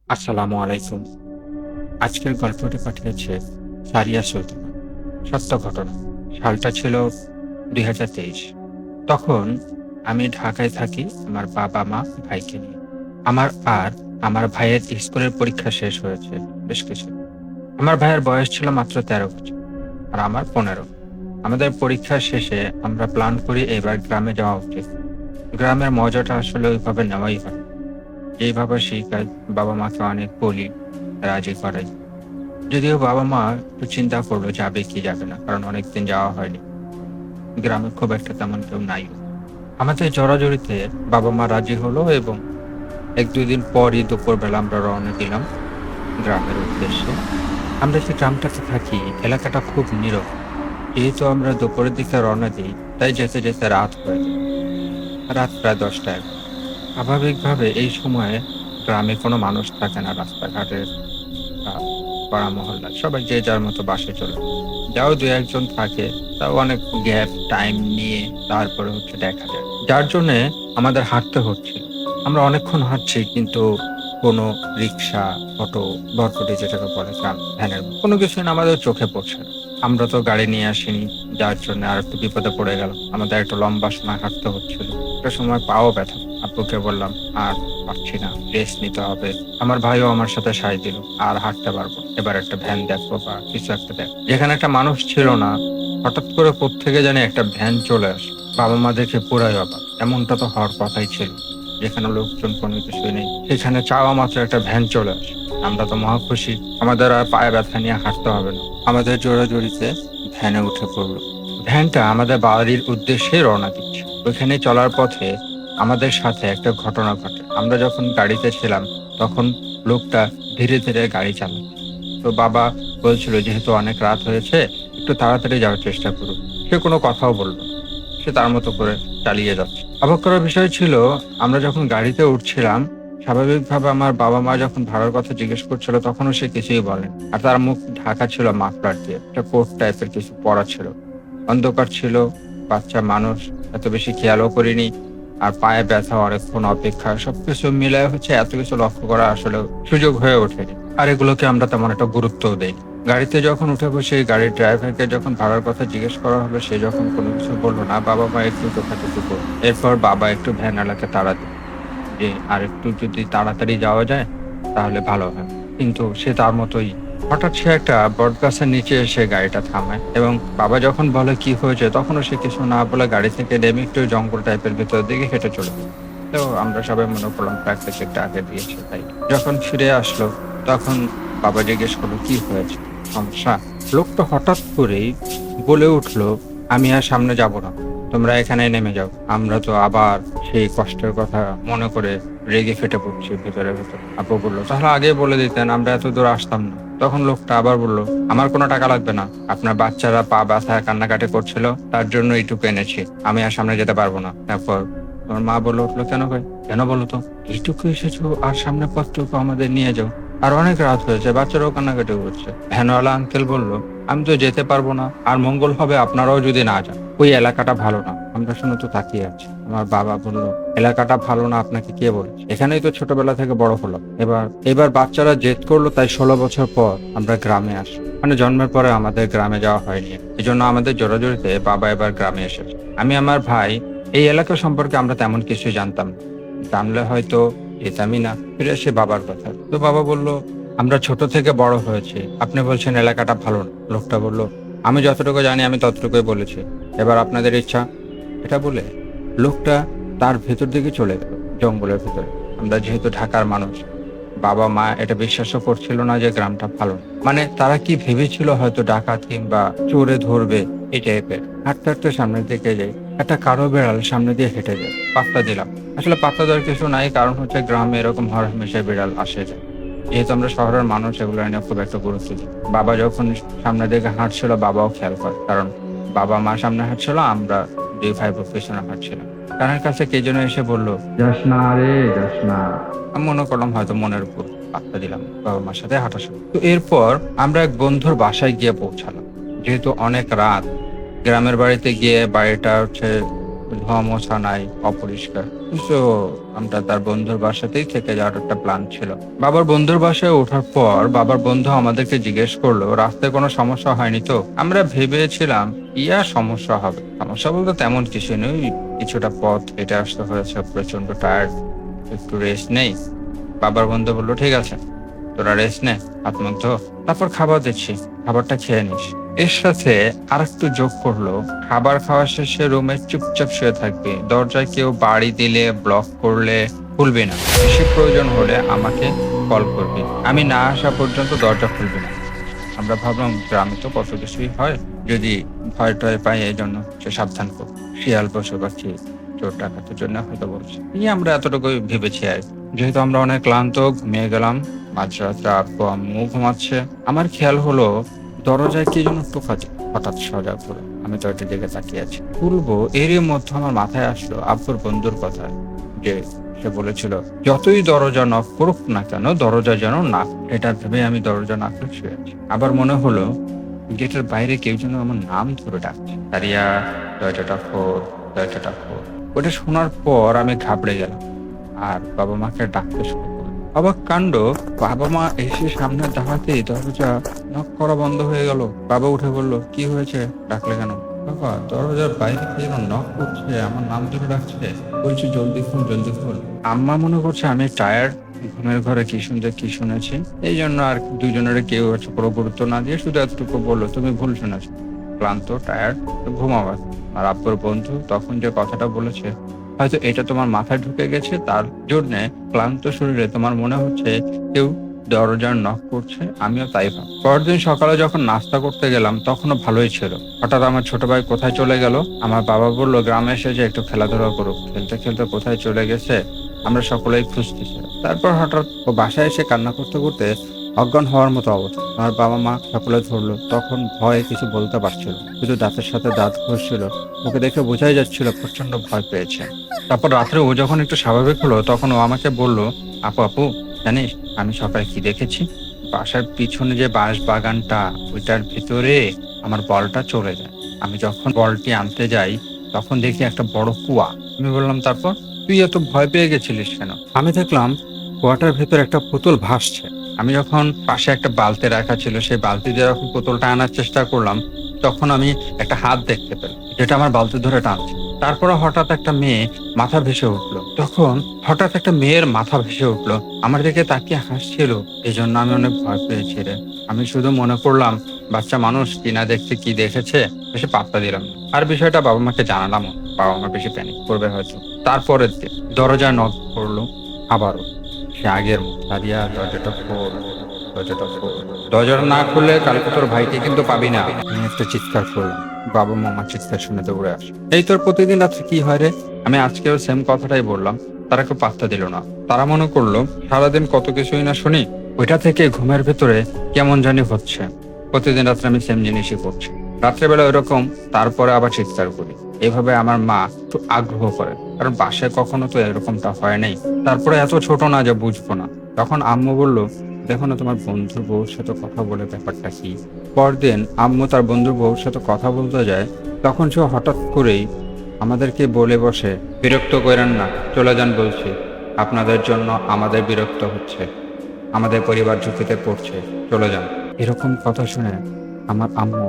আসসালামু আলাইকুম। আজকের গল্পটি পাঠিয়েছে সারিয়া সুলতানা। সত্য ঘটনা। সালটা ছিল ২০২৩। তখন আমি ঢাকায় থাকি আমার বাবা-মা, ভাইকে নিয়ে। আমার আর আমার ভাইয়ের স্কুলের পরীক্ষা শেষ হয়েছে বেশ কিছু। আমার ভাইয়ের বয়স ছিল মাত্র ১৩ বছর আর আমার ১৫। আমাদের পরীক্ষা শেষে আমরা প্ল্যান করি এবার গ্রামে যাওয়া উচিত। গ্রামের মজাটা আসলে ওইভাবে নেওয়াই হয়। যেইভাবে শিখাই বাবা-মাকে অনেক বলি, রাজি করাই। যদিও বাবা-মা একটু চিন্তা করলো যাবে কি যাবে না। কারণ অনেকদিন যাওয়া হয়নি। গ্রামে খুব একটা তেমন কেউ নাই। আমাদের জড়াজড়িতে বাবা-মা রাজি হলো এবং ১-২ দিন পরই দুপুরবেলা আমরা রওনা দিলাম গ্রামের উদ্দেশ্যে। আমরা যে গ্রামটাতে থাকি এলাকাটা খুব নীরব। যেহেতু আমরা দুপুরের দিকে রওনা দিই তাই যেতে যেতে রাত হয়ে যায়। রাত প্রায় ১০টা-১১টা। স্বাভাবিকভাবে এই সময়ে গ্রামে কোনো মানুষ থাকে না। রাস্তাঘাটে আ পাড়া মহল্লায় সবাই যে যার মতো বাসায় চলে যায়। যাও ২-১ জন থাকে, তাও অনেক গ্যাপ টাইম নিয়ে তারপরে দেখা যায়। যার জন্যে আমাদের হাঁটতে হচ্ছিল। আমরা অনেকক্ষণ হাঁটছি কিন্তু কোনো রিক্সা, অটো, বরপুটি যেটাকে বলে ভ্যানের কোনো কিছুই না আমাদের চোখে পড়ছে না। আমরা তো গাড়ি নিয়ে আসিনি, যার জন্য আরেকটু বিপদে পড়ে গেলাম। আমাদের একটা লম্বা সময় হাঁটতে হচ্ছিল। একটা সময় পাও ব্যথা। আব্বুকে বললাম, "আর পারছি না, রেস্ট নিতে হবে।" আমার ভাইও আমার সাথে সায় দিল। আর হাঁটতে পারবো না। এবার একটা ভ্যান দেখবো বা কিছু একটা দেখবো। যেখানে একটা মানুষ ছিল না, হঠাৎ করে কোত্থেকে জানি একটা ভ্যান চলে আসে। বাবা-মা দেখে পুরাই অবাক। এমনটা তো হওয়ার কথাই ছিল। যেখানে লোকজন কোনো কিছুই নেই। সেখানে চাওয়া মাত্র একটা ভ্যান চলে আসে। আমরা তো মহা খুশি। আমাদের আর পায়ে ব্যথা নিয়ে হাঁটতে হবে না। আমাদের জোরাজুরিতে ভ্যানে উঠে পড়ল। ভ্যানটা আমাদের বাড়ির উদ্দেশ্যে রওনা দিচ্ছে। ওইখানে চলার পথে আমাদের সাথে একটা ঘটনা ঘটে। আমরা যখন গাড়িতে ছিলাম তখন লোকটা ধীরে, ধীরে গাড়ি চালাচ্ছে। তো বাবা বলছিল যেহেতু অনেক রাত হয়েছে একটু তাড়াতাড়ি যাওয়ার চেষ্টা করুন। সে কোনো কথাও বলল না। সে তার মতো করে চালিয়ে যাচ্ছে। অবাক করার বিষয় ছিল আমরা যখন গাড়িতে উঠছিলাম স্বাভাবিকভাবে আমার বাবা-মা যখন ভাড়ার কথা জিজ্ঞেস করছিল তখনও সে কিছুই বলেনি। আর তার মুখ ঢাকা ছিল মাফলার দিয়ে। একটা কোট টাইপের কিছু পরা ছিল। অন্ধকার ছিল, বাচ্চা মানুষ, এত বেশি খেয়ালও করিনি। আর পায়ে ব্যথা, অনেকক্ষণ অপেক্ষা সবকিছু মিলায় এত কিছু লক্ষ্য করা আসলে সুযোগ হয়ে ওঠেনি। আর এগুলোকে আমরা তেমন একটা গুরুত্বও দেইনি। গাড়িতে যখন উঠে বসে গাড়ির ড্রাইভারকে যখন ভাড়ার কথা জিজ্ঞেস করা হলো সে যখন কোনো কিছু বলল না, বাবা-মা একটু চোখাচোখি করল। এরপর বাবা একটু ভ্যানওয়ালাকে তাড়া দিল যে আরেকটু যদি তাড়াতাড়ি যাওয়া যায় তাহলে ভালো হয়। কিন্তু সে তার মতোই। হঠাৎ সে একটা বটগাছের নিচে এসে গাড়িটা থামায় এবং বাবা যখন বলে কি হয়েছে তখনও সে কিছু না বলে গাড়ি থেকে নেমে একটু জঙ্গল টাইপের ভেতরের দিকে হেঁটে চলে যায়। তো আমরা সবাই মনে করলাম প্র্যাকটিসটা আগে দিয়েছে তাই। যখন ফিরে আসলো তখন বাবা জিজ্ঞেস করলো, "কি হয়েছে? সমস্যা?" লোকটা হঠাৎ করেই বলে উঠলো, "আমি আর সামনে যাব না। তোমরা এখানেই নেমে যাও।" আমরা তো আবার সেই কষ্টের কথা মনে করে রেগে ফেটে পড়ছি ভেতরে, ভেতরে। আব্বু বলল, "তাহলে আগেই বলে দিতেন, আমরা এত দূর আসতাম না।" তখন লোকটা আবার বলল, "আমার কোনো টাকা লাগবে না। আপনার বাচ্চারা পা ব্যথায় কান্নাকাটি করছিল, তার জন্য এইটুকু এনেছি। আমি আর সামনে যেতে পারবো না।" তারপর তোমার মা বলে উঠলো, "কেন ভাই? কেন বলো তো? এইটুকু এসেছো আর সামনের পথটুকু আমাদের নিয়ে যাও। আর অনেক রাত হয়েছে, বাচ্চারাও কান্নাকাটি করছে।" ভ্যানওয়ালা আঙ্কেল বলল, "আমি তো যেতে পারবো না। আর মঙ্গল হবে আপনারাও যদি না যান। ওই এলাকাটা ভালো না।" আমরা শুনে তো তাকিয়ে আছি। আমার বাবা বলল, "এলাকাটা ভালো না আপনাকে কে বলেছে? এখানেই তো ছোটবেলা থেকে বড় হলাম। এবার বাচ্চারা জেদ করলো তাই ১৬ বছর পর আমরা গ্রামে আসি। মানে জন্মের পরে আমাদের গ্রামে যাওয়া হয়নি। এজন্য আমাদের জোরাজুরিতে বাবা এবার গ্রামে এসেছে। আমি আমার ভাই এই এলাকা সম্পর্কে আমরা তেমন কিছুই জানতাম না। জানলে হয়তো যেতামই না।" ফিরে এসে বাবার কথা। তো বাবা বলল, "আমরা ছোট থেকে বড় হয়েছি। আপনি বলছেন এলাকাটা ভালো না।" লোকটা বলল, "আমি যতটুকু জানি আমি ততটুকুই বলেছি। এবার আপনাদের ইচ্ছা।" এটা বলে লোকটা তার ভেতর দিকে চলে গেল, জঙ্গলের ভেতরে। আমরা যেহেতু ঢাকার মানুষ, বাবা-মা এটা বিশ্বাসও করছিল না যে গ্রামটা ভালো না। মানে তারা কি ভেবেছিল হয়তো ডাকাত কিংবা চোরে ধরবে এই টাইপের। হাঁটতে, হাঁটতে সামনের দিকে যাই। একটা কালো বেড়াল সামনে দিয়ে হেঁটে যায়। পাত্তা দিলাম। আসলে পাত্তা দেওয়ার কিছু নাই, কারণ গ্রামে এরকম হরহামেশা বিড়াল আসে যায়। যেহেতু আমরা শহরের মানুষ এগুলো নিয়ে খুব একটা গুরুত্ব দিই। বাবা যখন সামনের দিকে হাঁটছিল বাবাও খেয়াল করে। কারণ বাবা-মা সামনে হাঁটছিল, আমরা ২ ভাই বোন পেছনে হাঁটছিলাম। কানের কাছে কে যেন এসে বলল, "যাস না রে, যাস না।" আমি মনে করলাম হয়তো মনের উপর। পাত্তা দিলাম বাবা-মার সাথে হাঁটা শুরু। তো এরপর আমরা এক বন্ধুর বাসায় গিয়ে পৌঁছালাম। যেহেতু অনেক রাত, গ্রামের বাড়িতে গিয়ে বাড়িটা ধোয়া মোছা নাই, অপরিষ্কার। তো আমরা তার বন্ধুর বাসাতেই থেকে যাওয়ার একটা প্ল্যান ছিল। বাবার বন্ধুর বাসায় ওঠার পর বাবার বন্ধু আমাদেরকে জিজ্ঞেস করলো রাস্তায় কোনো সমস্যা হয়নি তো। আমরা ভেবেছিলাম সমস্যা হবে। সমস্যা বলতে তেমন কিছু নেই, কিছুটা পথ হেঁটে আসতে হয়েছে, প্রচন্ড টায়ার্ড, একটু রেস্ট নেই। বাবার বন্ধু বললো ঠিক আছে, তোরা রেস্ট নে, হাত মুখ ধো, তারপর খাবার দিচ্ছি, খাবারটা খেয়ে নিস। এর সাথে আর একটু যোগ করলো, খাবার খাওয়া শেষে রুমে চুপচাপ শুয়ে থাকবি, দরজায় কেউ বাড়ি দিলে ব্লক করলে খুলবি না, বেশি প্রয়োজন হলে আমাকে কল করবি, আমি না আসা পর্যন্ত দরজা খুলবি না। আমরা ভাবলাম গ্রামে তো কত কিছুই হয়, যদি ভয় টয় পাই এই জন্য সে সাবধান কর, শিয়াল পশু পাখি চোর ডাকাতের জন্য হয়তো বলছে। আমরা এতটুকুই ভেবেছি আর কি। যেহেতু আমরা অনেক ক্লান্ত, ঘুমিয়ে গেলাম। মাঝরাতে আব্বু আম্মু ঘুমাচ্ছে। আমার খেয়াল হলো দরজায় কি যেন টোকাচ্ছে। হঠাৎ সজাগ হলো, আমি দরজার দিকে তাকিয়ে আছি। খুলবো, এরই মধ্যে আমার মাথায় আসলো আব্বুর বন্ধুর কথা, যে সে বলেছিল যতই দরজা নক করুক না কেন দরজা যেন না। এটা ভেবে আমি দরজা না খুলে শুয়ে আছি। আবার মনে হলো গেটের বাইরে কেউ যেন আমার নাম ধরে ডাকছে, সারিয়া, দরজাটা খোল, দরজাটা খোল। ওটা শোনার পর আমি ঘাবড়ে গেলাম আর বাবা মাকে ডাকতে শুরু করলাম। অবাক কাণ্ড, বাবা মা এসে সামনে দাঁড়াতেই দরজা নক করা বন্ধ হয়ে গেল। বাবা উঠে বলল, কি হয়েছে, ডাকলে কেন? বাবা, দরজার বাইরে কে যেন নক করছে, আমার নাম ধরে ডাকছে, বলছি জলদি খোল, জলদি খোল। আম্মা মনে করছে আমি টায়ার্ড, ঘুমের ঘরে কি শুনেছি, এই জন্য আর দুজনের কেউ হচ্ছে পুরো গুরুত্ব না দিয়ে শুধু এতটুকু বললো, তুমি ভুল শুনেছো, ক্লান্ত, টায়ার্ড, ঘুমাবার। আর আব্বুর বন্ধু তখন যে কথাটা বলেছে, হয়তো এটা তোমার মাথায় ঢুকে গেছে, তার জন্যে ক্লান্ত শরীরে তোমার মনে হচ্ছে কেউ দরজার নক করছে। আমিও তাই ভাব। পরদিন সকালে যখন নাস্তা করতে গেলাম তখনও ভালোই ছিল। হঠাৎ আমার ছোট ভাই কোথায় চলে গেল। আমার বাবা বললো গ্রামে এসে যে একটু খেলাধুলা করুক। খেলতে খেলতে কোথায় চলে গেছে আমরা সকলেই খুঁজতেছিলাম। তারপর হঠাৎ ও বাসায় এসে কান্না করতে করতে অজ্ঞান হওয়ার মতো অবস্থা। আমার বাবা মা সকলে ধরলো। তখন ভয়ে কিছু বলতে পারছিল, শুধু দাঁতের সাথে দাঁত ঘষছিল। ওকে দেখে বোঝাই যাচ্ছিল প্রচন্ড ভয় পেয়েছে। তারপর রাত্রে ও যখন একটু স্বাভাবিক হলো তখন ও আমাকে বলল, আপু জানিস আমি সকালে কি দেখেছি? বাসার পিছনে যে বাঁশ বাগানটা, ওইটার ভিতরে আমার বলটা চলে যায়। আমি যখন বলটি আনতে যাই তখন দেখি একটা বড় কুয়া। আমি বললাম, তারপর? তুই এত ভয় পেয়ে গেছিলিস কেন? আমি দেখলাম কুয়াটার ভেতর একটা পুতুল ভাসছে। আমি যখন পাশে একটা বালতি রাখা ছিল, সেই বালতি দিয়ে যখন পুতুলটা আনার চেষ্টা করলাম তখন আমি একটা হাত দেখতে পেলাম, যেটা আমার বালতি ধরে টানছে। তারপরে হঠাৎ একটা মেয়ে মাথা ভেসে উঠলো। তখন হঠাৎ একটা মেয়ের মাথা ভেসে উঠলো, আমার দিকে তাকিয়ে হাসছিল। এই জন্য আমি অনেক ভয় পেয়েছি রে। আমি শুধু মনে করলাম বাচ্চা মানুষ কিনা দেখতে কি দেখেছে, বেশি পাত্তা দিলাম না। আর বিষয়টা বাবা মাকে জানালাম, বাবা মা বেশি প্যানিক করবে হয়তো। তারপরের দিন দরজা নক করলো আবারও, সে আগের মতো। সারিয়া, দরজাটা খোল, দরজাটা খোল। দরজাটা না খুললে কালকে তোর ভাইকে কিন্তু পাবি না। আমি একটা চিৎকার করলাম। বাবা মামা চিৎকার শুনে দৌড়ে আসে। এই তোর প্রতিদিন রাত্রে কি হয় রে? আমি আজকেও সেম কথাটাই বললাম। তারা কেউ পাত্তা দিল না। তারা মনে করলো সারাদিন কত কিছুই না শুনি, ওইটা থেকে ঘুমের ভেতরে কেমন জানি হচ্ছে। প্রতিদিন রাত্রে আমি সেম জিনিসই করছি, রাত্রেবেলা ওইরকম, তারপরে আবার চিৎকার করি। এভাবে আমার মা একটু আগ্রহ করে, কারণ বাসায় কখনো তো এরকমটা হয় নাই। তারপরে এত ছোট না যে বুঝবো না। তখন আম্মু বলল, দেখো না তোমার বন্ধুর বউর সাথে কথা বলে ব্যাপারটা কি। পরদিন আম্মু তার বন্ধুর বউর সাথে কথা বলতে যায়, তখন সে হঠাৎ করেই আমাদেরকে বলে বসে, বিরক্ত করেন না, চলে যান বলছি, আপনাদের জন্য আমাদের বিরক্ত হচ্ছে, আমাদের পরিবার ঝুঁকিতে পড়ছে, চলে যান। এরকম কথা শুনে আমার আম্মু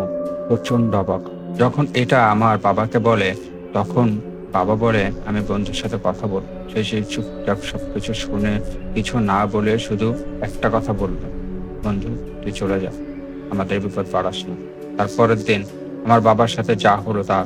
প্রচন্ড অবাক। যখন এটা আমার বাবাকে বলে তখন বাবা বলে, আমি বন্ধুর সাথে কথা বল। সেই চুপচাপ সবকিছু শুনে কিছু না বলে শুধু একটা কথা বললো, বন্ধু তুই চলে যা, আমাদের বিপদ বাড়াস না। তারপরের দিন আমার বাবার সাথে যা হলো তা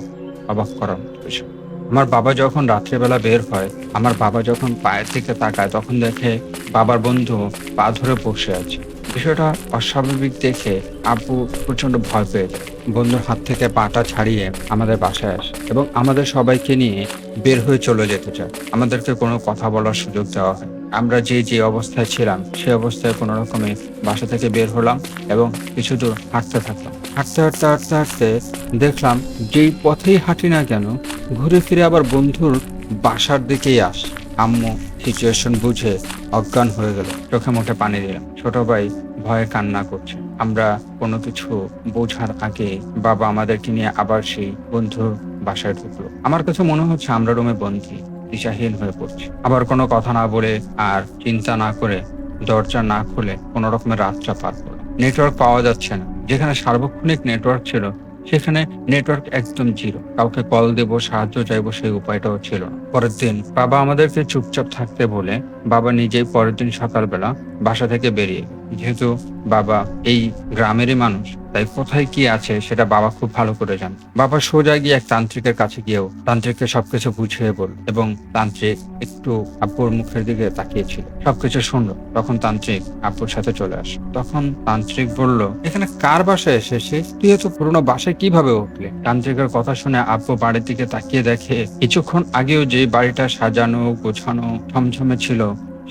অবাক করার মতো বিষয়। আমার বাবা যখন রাত্রিবেলা বের হয়, আমার বাবা যখন পায়ের দিকে তাকায় তখন দেখে বাবার বন্ধু পা ধরে বসে আছে। বিষয়টা অস্বাভাবিক দেখে আব্বু প্রচন্ড ভয় পেয়ে যায়। বন্ধুর হাত থেকে পাটা ছাড়িয়ে আমাদের বাসায় আসে এবং আমাদের সবাইকে নিয়ে বের হয়ে চলে যেতে চায়। আমাদেরকে কোনো কথা বলার সুযোগ দেওয়া হয়। আমরা যে অবস্থায় ছিলাম সে অবস্থায় কোনো রকমে বাসা থেকে বের হলাম এবং কিছু দূর হাঁটতে থাকলাম। হাঁটতে দেখলাম যেই পথেই হাঁটি না কেন ঘুরে ফিরে আবার বন্ধুর বাসার দিকেই আসে। আম্মু সিচুয়েশন বুঝে অজ্ঞান হয়ে গেল, চোখে মুখে পানি দিলাম। ছোট ভাই ভয়ে কান্না করছে। আমরা কোনো কিছু বোঝার আগে বাবা আমাদেরকে নিয়ে আবার সেই বন্ধুর বাসায় ঢুকলো। আমার কাছে মনে হচ্ছে আমরা রুমে বন্দী, দিশাহীন হয়ে পড়ছি। আবার কোনো কথা না বলে আর চিন্তা না করে দরজা না খুলে কোনো রকমের রাতটা পার করলাম। নেটওয়ার্ক পাওয়া যাচ্ছে না। যেখানে সার্বক্ষণিক নেটওয়ার্ক ছিল সেখানে নেটওয়ার্ক একদম জিরো। কাউকে কল দেব, সাহায্য চাইবো সেই উপায়টাও ছিল না। পরের দিন বাবা আমাদেরকে চুপচাপ থাকতে বলে বাবা নিজেই পরের দিন সকালবেলা বাসা থেকে বেরিয়ে গেল। যেহেতু বাবা এই গ্রামেরই মানুষ, তাই কোথায় কি আছে সেটা বাবা খুব ভালো করে জানে। বাবা সোজা গিয়ে এক তান্ত্রিকের কাছে গিয়েও তান্ত্রিককে সবকিছু বুঝিয়ে বলল এবং তান্ত্রিক একটু আব্বুর মুখের দিকে তাকিয়েছিল। সবকিছু শুনলো। তখন তান্ত্রিক আব্বুর সাথে চলে আসে। তখন তান্ত্রিক বলল, এখানে কার বাসায় এসেছিস? তুই এত পুরোনো বাসায় কিভাবে উঠলে? তান্ত্রিকের কথা শুনে আব্বু বাড়ির দিকে তাকিয়ে দেখে কিছুক্ষণ আগেও যে বাড়িটা সাজানো গোছানো ঝমঝমে ছিল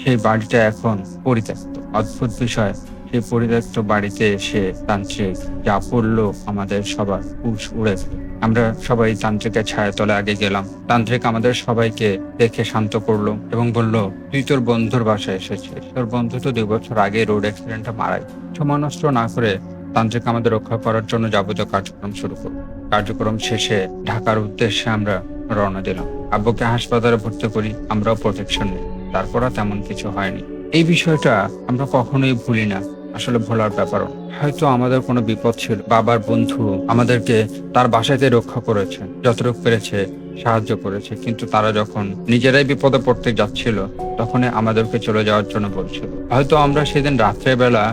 সেই বাড়িটা এখন পরিত্যক্ত। অদ্ভুত বিষয়, সেই পরিত্যক্ত বাড়িতে এসে তান্ত্রিক যা পড়লো আমাদের সবার হুঁশ উড়ে গেল। আমরা সবাই তান্ত্রিকের ছায়াতলে আগে গেলাম। তান্ত্রিক আমাদের সবাইকে দেখে শান্ত করলো এবং বলল, তুই তোর বন্ধুর বাসায় এসেছিস। তোর বন্ধু তো 2 বছর আগে রোড অ্যাক্সিডেন্টে মারা গেছে। সময় নষ্ট না করে তান্ত্রিক আমাদের রক্ষা করার জন্য যাবতীয় কার্যক্রম শুরু করলো। কার্যক্রম শেষে ঢাকার উদ্দেশ্যে আমরা রওনা দিলাম। আব্বুকে হাসপাতালে ভর্তি করি, আমরাও প্রোটেকশন নিই। তারপর আর তেমন কিছু হয়নি। এই বিষয়টা আমরা কখনোই ভুলি না। আসলে ভোলার ব্যাপারও হয়তো আমাদের কোনো বিপদ ছিল, বাবার বন্ধু আমাদেরকে তার বাসাতে রক্ষা করেছে, যতটুকু পেরেছে সাহায্য করেছে। কিন্তু তারা যখন নিজেরাই বিপদে পড়তে যাচ্ছিল তখনই আমাদেরকে চলে যাওয়ার জন্য বলছিল। হয়তো আমরা সেদিন রাত্রেবেলা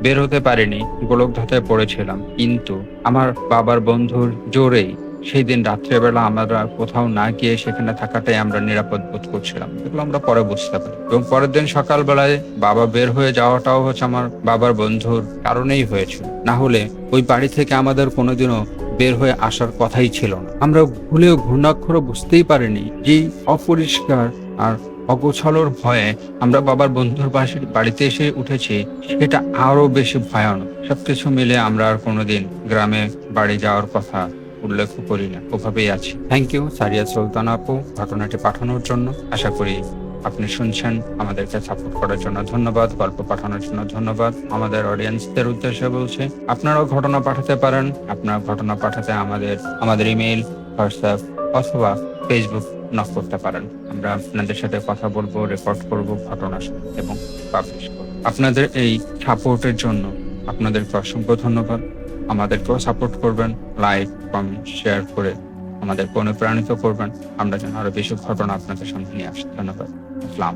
বের হতে পারিনি, গোলকধাঁধায় পড়েছিলাম, কিন্তু আমার বাবার বন্ধুর জোরেই সেই দিন রাত্রেবেলা আমরা কোথাও না গিয়ে সেখানে থাকাটাই আমরা নিরাপদ বোধ করছিলাম। এগুলো আমরা পরে বুঝতে পারি। এবং পরের দিন সকালবেলায় বাবা বের হয়ে যাওয়াটাও হচ্ছে আমার বাবার বন্ধুর কারণেই হয়েছিল। না হলে ওই বাড়ি থেকে আমাদের কোনোদিনও বের হয়ে আসার কথাই ছিল না। আমরা ভুলেও ঘূর্ণাক্ষরও বুঝতেই পারিনি যে অপরিষ্কার আর অগোছালোর ভয়ে আমরা বাবার বন্ধুর বাড়িতে এসে উঠেছি, সেটা আরো বেশি ভয়ানক। সবকিছু মিলে আমরা আর কোনোদিন গ্রামে বাড়ি যাওয়ার কথা উল্লেখ করি না, ওভাবেই আছি। থ্যাংক ইউ সারিয়া সুলতানা আপু ঘটনাটি পাঠানোর জন্য। আশা করি আপনি শুনছেন। আমাদেরকে সাপোর্ট করার জন্য ধন্যবাদ, গল্প পাঠানোর জন্য ধন্যবাদ। আমাদের অডিয়েন্সদের উদ্দেশ্যে বলছি, আপনারাও ঘটনা পাঠাতে পারেন। আপনার ঘটনা পাঠাতে আমাদের ইমেইল, হোয়াটসঅ্যাপ অথবা ফেসবুক নক করতে পারেন। আমরা আপনাদের সাথে কথা বলবো, রেকর্ড করব ঘটনা এবং পাবলিশ করব। আপনাদের এই সাপোর্টের জন্য আপনাদেরকে অসংখ্য ধন্যবাদ। আমাদেরকেও সাপোর্ট করবেন, লাইক কমেন্ট শেয়ার করে আমাদেরকে অনুপ্রাণিত করবেন। আমরা যেন আরো বেশি ঘটনা আপনাদের সামনে নিয়ে আসি। ধন্যবাদ। আসসালাম।